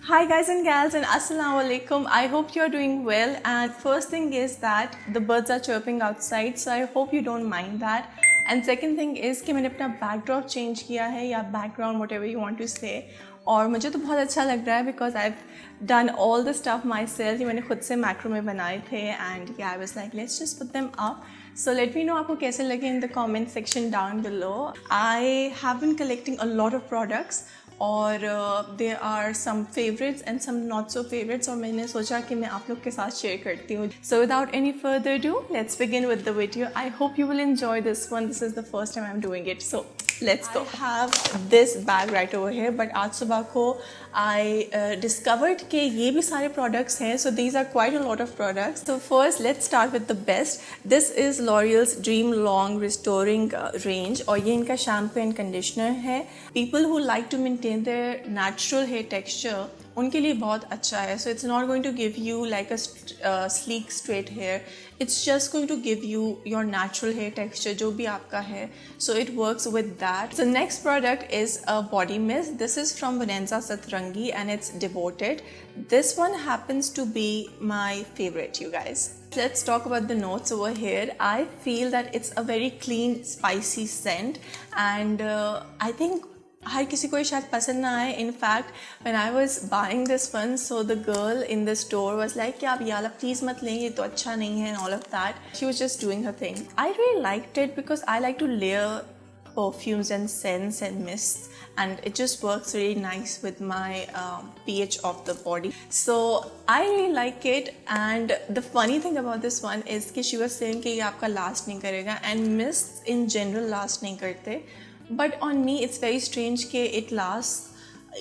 Hi guys and gals and assalamu alaikum. I hope you're doing well, and first thing is that the birds are chirping outside, so I hope you don't mind that. And second thing is कि मैंने अपना backdrop change किया है या background whatever you want to say, और मुझे तो बहुत अच्छा लग रहा है because I've done all the stuff myself. ये मैंने खुद से macro में बनाए थे and yeah I was like let's just put them up. So let me know आपको कैसे लगे in the comment section down below. I have been collecting a lot of products और there are some favorites and some not so favorites और मैंने सोचा कि मैं आप लोग के साथ शेयर करती हूँ. So without any further ado, let's begin with the video. I hope you will enjoy this one. This is the first time I'm doing it. So let's go. I have this bag right over here, but आज सुबह को I discovered कि ये भी सारे products हैं. So these are quite a lot of products. So first let's start with the best. This is L'Oreal's Dream Long Restoring range और ये इनका shampoo and conditioner है. People who like to maintain their natural hair texture उनके लिए बहुत अच्छा है. So it's not going to give you like a sleek straight hair. It's just going to give you your natural hair texture जो भी आपका है. So it works with that. So next product is a body mist. This is from Vanessa Satrangi and it's Devoted. This one happens to be my favorite, you guys. Let's talk about the notes over here. I feel that it's a very clean, spicy scent and I think हर किसी को ये शायद पसंद ना आए. In fact, when I was buying this one, so the girl in the store was like कि आप ये वाला प्लीज़ मत लें, ये तो अच्छा नहीं है and all of that. She was just doing her thing. I really liked it because I like to layer perfumes and scents and mists and it just works really nice with my pH of the body. So I really like it and the funny thing about this one is कि she was saying कि ये आपका last नहीं करेगा and mists in general last नहीं करते. But on me it's very strange कि it lasts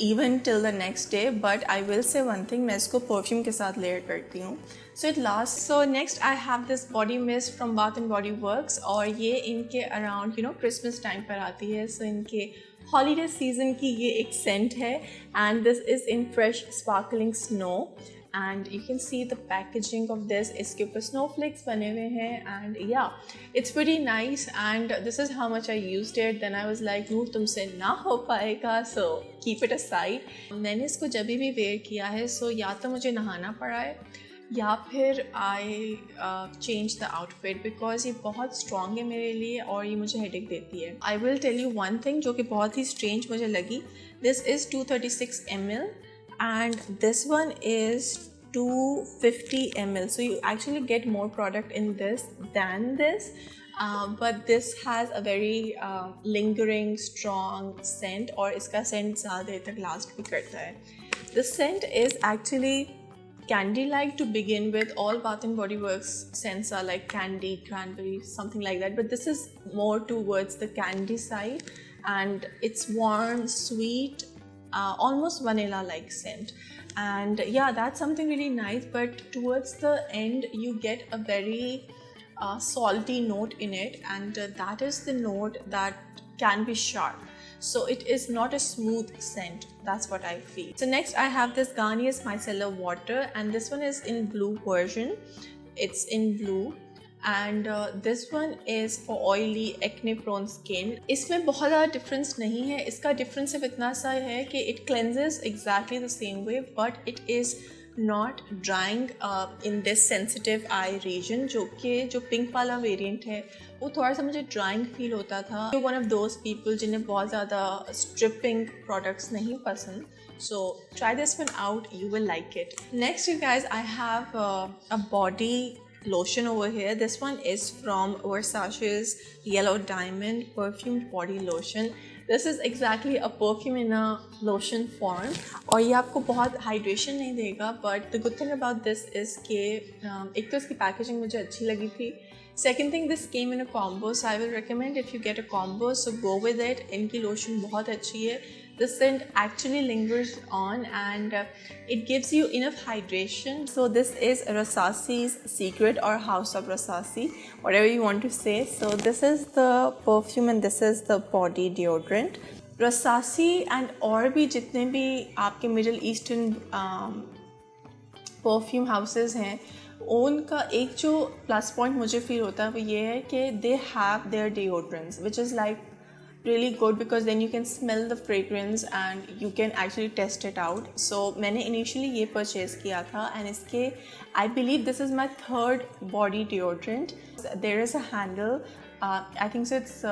even till the next day. But I will say one thing, मैं इसको perfume के साथ layer करती हूँ, so it lasts. So next I have this body mist from Bath and Body Works और ये इनके around Christmas time पर आती है. So इनके holiday season की ये एक scent है and this is in fresh sparkling snow. And you can see the packaging of this. इसके ऊपर snowflakes बने हुए हैं and yeah, it's pretty nice and this is how much I used it. Then I was like, नूर तुमसे ना हो पाएगा, so keep it aside. मैंने इसको जब भी wear किया है, so या तो मुझे नहाना पड़ा है या फिर I change the outfit because ये बहुत strong है मेरे लिए और ये मुझे headache देती है. I will tell you one thing जो कि बहुत ही strange मुझे लगी. This is 236 ml. And this one is 250 ml, so you actually get more product in this than this, but this has a very lingering strong scent और इसका scent ज़्यादा देर तक last भी करता है. The scent is actually candy like to begin with. All Bath and Body Works scents are like candy, cranberry, something like that, but this is more towards the candy side and it's warm, sweet, almost vanilla like scent and yeah, that's something really nice. But towards the end you get a very salty note in it and that is the note that can be sharp, so it is not a smooth scent. That's what I feel. So next I have this Garnier's Micellar Water and this one is in blue version. It's in blue and this one is for oily acne prone skin. इसमें बहुत ज़्यादा difference नहीं है. इसका difference सिर्फ इतना सा है कि it cleanses exactly the same way but it is not drying in this sensitive eye region. जो pink वाला variant है वो थोड़ा सा मुझे drying feel होता था. One of those people जिन्हें बहुत ज़्यादा stripping products नहीं पसंद. So try this one out, you will like it. Next you guys, I have a body lotion over here. This one is from Versace's Yellow Diamond perfumed body lotion. This is exactly a perfume in a lotion form और ये आपको बहुत hydration नहीं देगा. But the good thing about this is कि एक तो इसकी packaging मुझे अच्छी लगी थी. Second thing, this came in a combo, so I will recommend if you get a combo, so go with it. इनकी lotion बहुत अच्छी है. The scent actually lingers on and it gives you enough hydration. So this is Rasasi's Secret or House of Rasasi, whatever you want to say. So this is the perfume and this is the body deodorant. Rasasi and और भी जितने भी आपके Middle Eastern perfume houses हैं उनका एक जो plus point मुझे फील होता है वो ये है कि they have their deodorants which is like really good because then you can smell the fragrance and you can actually test it out. So मैंने initially ये purchase किया था and इसके I believe this is my third body deodorant. There is a handle, I think so it's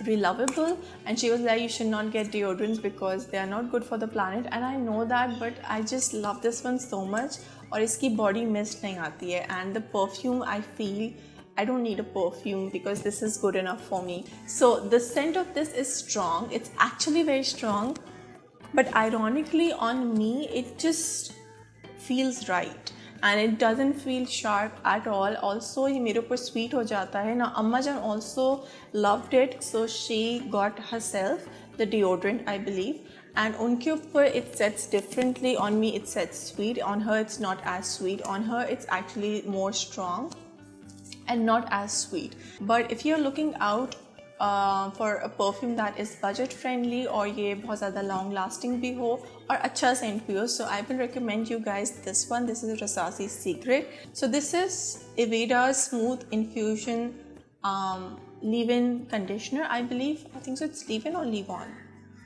relovable, and she was like you should not get deodorants because they are not good for the planet, and I know that, but I just love this one so much. और इसकी body mist नहीं आती है, and the perfume I feel I don't need a perfume because this is good enough for me. So the scent of this is strong. It's actually very strong, but ironically on me it just feels right and it doesn't feel sharp at all. Also ये मेरे ऊपर sweet हो जाता है ना. Amma Jan also loved it, so she got herself the deodorant I believe, and उनके ऊपर it sets differently. On me it sets sweet, on her it's not as sweet. On her it's actually more strong and not as sweet. But if you're looking out for a perfume that is budget friendly और ये बहुत ज़्यादा long lasting भी हो और अच्छा scent भी हो, so I will recommend you guys this one. This is Rasasi's Secret. So this is Eveda's Smooth Infusion leave-in conditioner I believe. I think so it's leave-in or leave-on.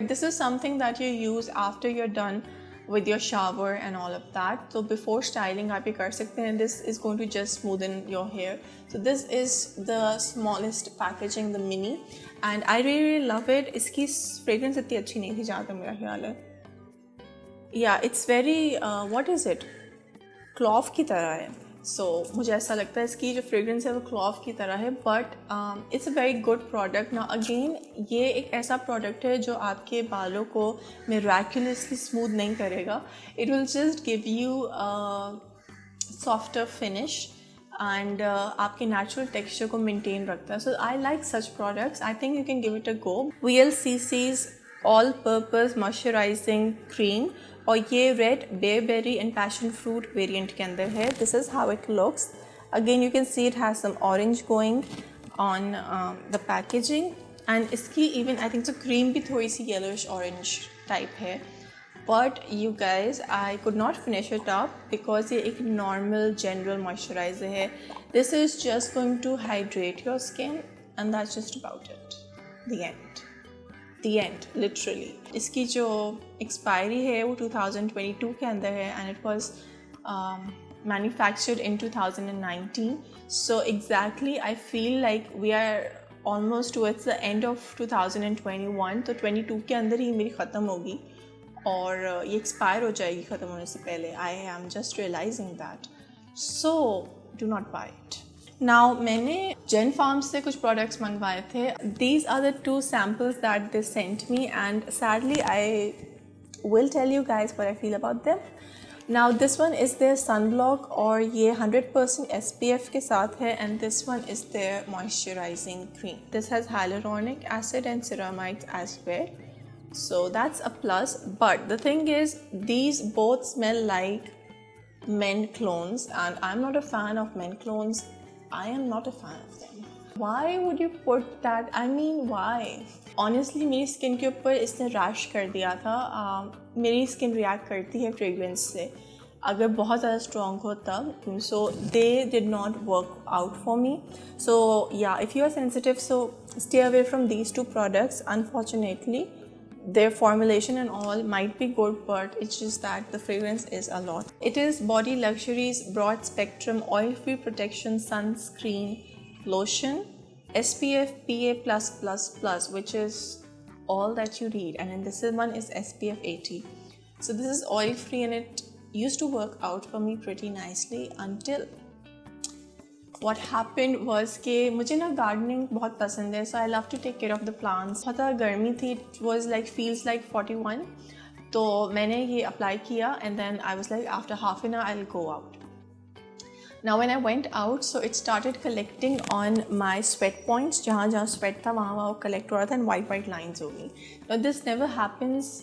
This is something that you use after you're done with your shower and all of that. So before styling आप ये कर सकते हैं. This is going to just smoothen your hair. So this is the smallest packaging, the mini, and I really love it. इसकी fragrance इतनी अच्छी नहीं थी जहाँ तक मेरा ख्याल है. Yeah, it's very what is it? Clove की तरह है. So मुझे ऐसा लगता है इसकी जो फ्रेगरेंस है वो क्लॉव की तरह है, but it's a very good product. ना अगेन ये एक ऐसा प्रोडक्ट है जो आपके बालों को मिराक्युलसली स्मूथ नहीं करेगा. It will just give you softer finish and आपके नेचुरल टेक्सचर को मेंटेन रखता है. So I like such products. I think you can give it a go. VLCC's all purpose moisturising cream और ये red bearberry and passion fruit variant के अंदर है. This is how it looks. Again you can see it has some orange going on the packaging, and इसकी even I think so cream भी थोड़ी सी yellowish orange type है. But you guys I could not finish it up because ये एक normal general moisturiser है. This is just going to hydrate your skin and that's just about it. The end literally. इसकी जो expiry है वो 2022 के अंदर है and it was manufactured in 2019. So exactly I feel like we are almost towards the end of 2021. तो 22 के अंदर ही मेरी ख़त्म होगी और ये एक्सपायर हो जाएगी ख़त्म होने से पहले. I am just realising that. So do not buy it. Now मैंने जेन फार्म से कुछ प्रोडक्ट्स मंगवाए थे. These are the 2 samples that they sent me and sadly I will tell you guys what I feel about them. Now this one is their sun block और ये 100% SPF के साथ है, and this one is their moisturising cream. This has hyaluronic acid and ceramides as well, so that's a plus. But the thing is these both smell like men clones and I'm not a fan of men clones. I am not a fan of them. Why would you put that? I mean, why? Honestly, मेरी skin के ऊपर इसने rash कर दिया था. मेरी skin react करती है फ्रेगरेंस से अगर बहुत ज़्यादा स्ट्रॉन्ग हो तब. So they did not work out for me. So yeah, if you are sensitive, so stay away from these 2 products. Unfortunately, their formulation and all might be good, but it's just that the fragrance is a lot. It is Body Luxury's broad spectrum oil free protection sunscreen lotion, SPF PA+++, which is all that you need, and then this one is SPF 80. So this is oil free and it used to work out for me pretty nicely until what happened was कि मुझे ना gardening बहुत पसंद है. So I love to take care of the plants. बहुत ज़्यादा गर्मी थी. It was like feels like 41. तो मैंने ये अप्लाई किया and then I was like after half an hour I will go out. Now when I went out so it started collecting on my sweat points. जहाँ जहाँ sweat था वहाँ वहाँ collect हो रहा था एंड वाइट लाइन्स हो गई. Now this never happens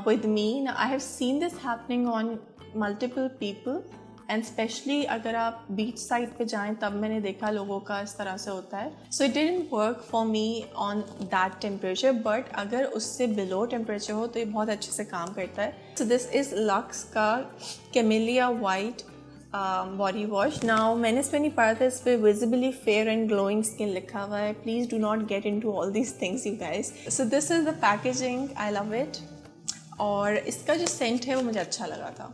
with me. I have seen this happening on multiple people and specially अगर आप बीच साइड पे जाएं तब मैंने देखा लोगों का इस तरह से होता है. So it didn't work for me on that temperature, but अगर उससे बिलो टेम्परेचर हो तो ये बहुत अच्छे से काम करता है. सो दिस इज़ लक्स का camellia white body wash. Now मैंने इस पर नहीं पढ़ा था, इस पर visibly fair and glowing skin लिखा हुआ है. Please do not get into all these things you guys. So this is the packaging, I love it. और इसका जो सेंट है वो मुझे अच्छा लगा था.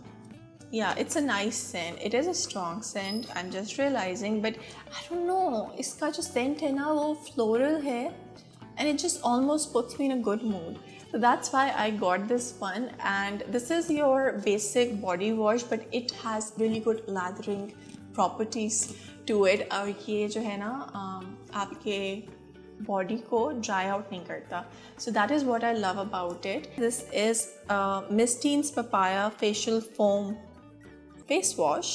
Yeah, it's a nice scent. It is a strong scent. I'm just realizing, but I don't know. इसका जो scent है ना वो floral है, and it just almost puts me in a good mood. So that's why I got this one. And this is your basic body wash, but it has really good lathering properties to it. और ये जो है ना आपके body को dry out नहीं करता. So that is what I love about it. This is Miss Teen's Papaya Facial Foam face wash,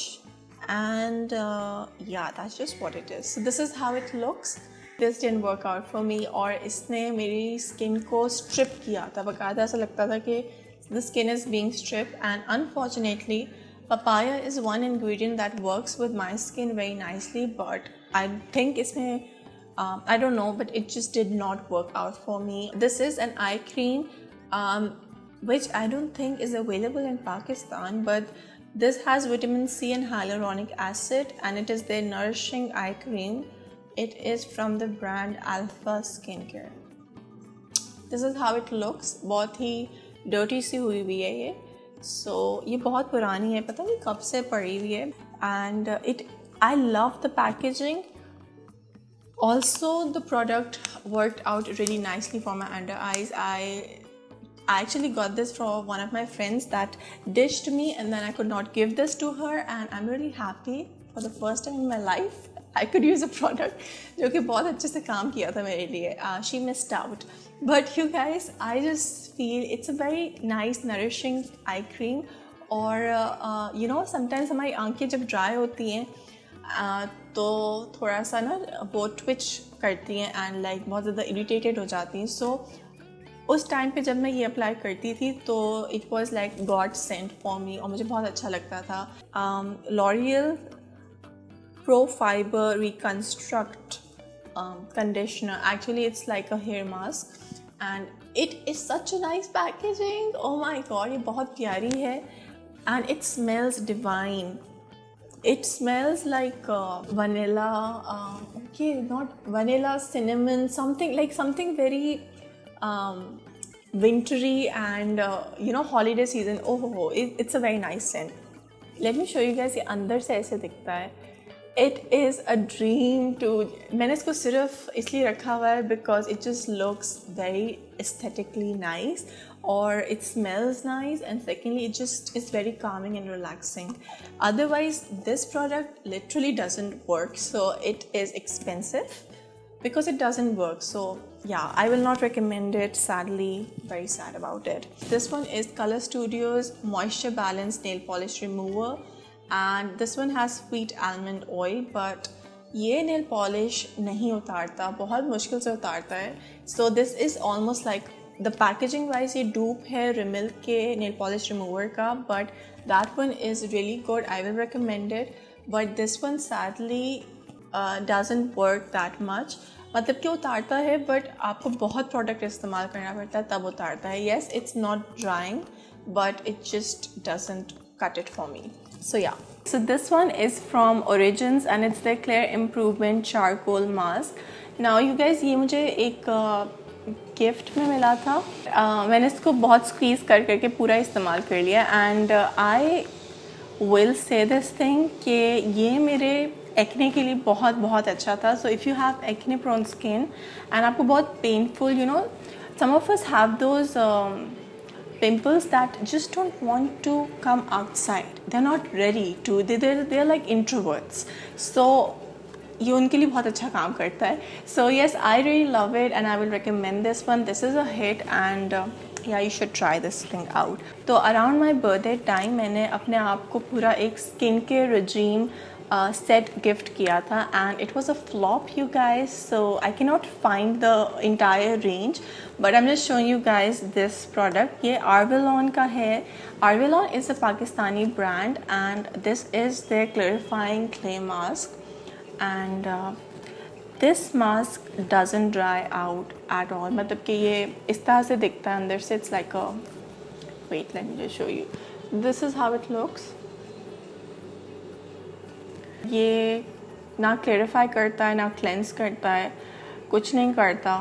and yeah, that's just what it is. So this is how it looks. This didn't work out for me, और इसने मेरी skin को strip किया था. बकायदा ऐसा लगता था कि the skin is being stripped, and unfortunately papaya is one ingredient that works with my skin very nicely, but I think इसमें I don't know, but it just did not work out for me. This is an eye cream which I don't think is available in Pakistan, but this has vitamin C and hyaluronic acid, and it is their nourishing eye cream. It is from the brand Alpha Skincare. This is how it looks. बहुत ही dirty सी हुई हुई है ये. So ये बहुत पुरानी है, पता नहीं कब से पड़ी हुई है. And I love the packaging. Also the product worked out really nicely for my under eyes. I actually got this from one of my friends that dished me, and then I could not give this to her, and I'm really happy for the first time in my life I could use a product जो कि बहुत अच्छे से काम किया था मेरे लिए. She missed out, but you guys, I just feel it's a very nice nourishing eye cream. और you know, sometimes हमारी आंखें जब ड्राई होती हैं तो थोड़ा सा ना वो ट्विच करती हैं एंड लाइक बहुत ज़्यादा इरिटेटेड हो जाती हैं. सो उस टाइम पे जब मैं ये अप्लाई करती थी तो it was like God sent for me, और मुझे बहुत अच्छा लगता था. L'Oreal pro fibre reconstruct conditioner. Actually it's like a hair mask, and it is such a nice packaging. Oh my God, ये बहुत प्यारी है, and it smells divine. It smells like vanilla, okay, not vanilla, cinnamon, something very wintry and you know, holiday season. Oh, it's a very nice scent. Let me show you guys. ये अंदर से ऐसे दिखता है. It is a dream to. मैंने इसको सिर्फ इसलिए रखा हुआ है because it just looks very aesthetically nice, or it smells nice, and secondly it just is very calming and relaxing. Otherwise this product literally doesn't work, so it is expensive because it doesn't work. So yeah, I will not recommend it, sadly. Very sad about it. This one is Color Studios Moisture Balance Nail Polish Remover, and this one has sweet almond oil, but ये nail polish नहीं उतारता, बहुत मुश्किल से उतारता है. So this is almost like the packaging wise ये dupe है Rimmel के nail polish remover का, but that one is really good. I will recommend it, but this one sadly doesn't work that much. मतलब कि उतारता है, but आपको बहुत प्रोडक्ट इस्तेमाल करना पड़ता है तब उतारता है. Yes, it's not drying, but it just doesn't cut it for me. So yeah. So this one is from Origins, and it's their Clear Improvement Charcoal Mask. Now you guys, ये मुझे एक गिफ्ट में मिला था. मैंने इसको बहुत squeeze कर करके पूरा इस्तेमाल कर लिया, and I will say this thing कि ये मेरे एक्ने के लिए बहुत बहुत अच्छा था. So if you have acne prone skin and आपको बहुत painful, you know, some of us have those pimples that just don't want to come outside. They're not ready to. They're like introverts. So ये उनके लिए बहुत अच्छा काम करता है. So yes, I really love it, and I will recommend this one. This is a hit, and yeah, you should try this thing out. तो around my birthday time मैंने अपने आप को पूरा एक skin care regime set gift किया था, and it was a flop, you guys. So I cannot find the entire range, but I'm just showing you guys this product. ये Arvelon का है. Arvelon is a Pakistani brand, and this is their clarifying clay mask, and this mask doesn't dry out at all. मतलब कि ये इस तरह से दिखता है अंदर से. It's like a, wait, let me just show you. This is how it looks. ये ना क्लेरिफाई करता है ना क्लेंस करता है, कुछ नहीं करता.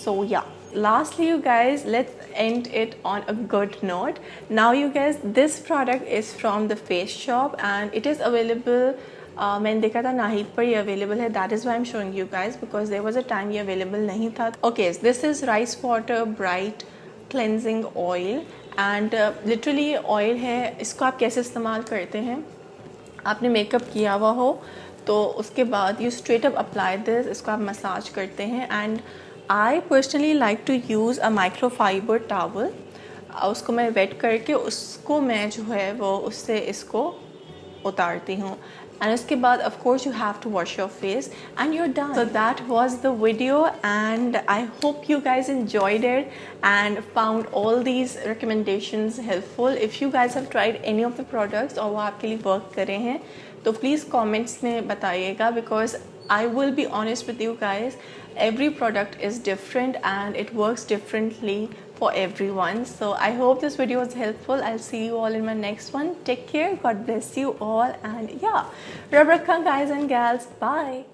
So yeah, lastly you guys, let's end it on a good note. Now you guys, this product is from the Face Shop and it is available. मैंने देखा था नाहिद पर ये अवेलेबल है. That is why I'm showing you guys because there was a time ये available नहीं था. Okay, this is rice water bright cleansing oil and literally ये ऑयल है. इसको आप कैसे इस्तेमाल करते हैं, आपने मेकअप किया हुआ हो तो उसके बाद you straight up apply this. इसको आप मसाज करते हैं and I personally like to use a microfibre towel. उसको मैं वेट करके उसको मैं जो है वो उससे इसको उतारती हूँ and उसके बाद of course you have to wash your face and you're done. So that was the video and I hope you guys enjoyed it and found all these recommendations helpful. If you guys have tried any of the products और वो आपके लिए work कर रहे हैं तो please comments में बताइएगा because I will be honest with you guys, every product is different and it works differently for everyone. So I hope this video was helpful. I'll see you all in my next one. Take care, God bless you all, and yeah, Rab rakha guys and gals, bye.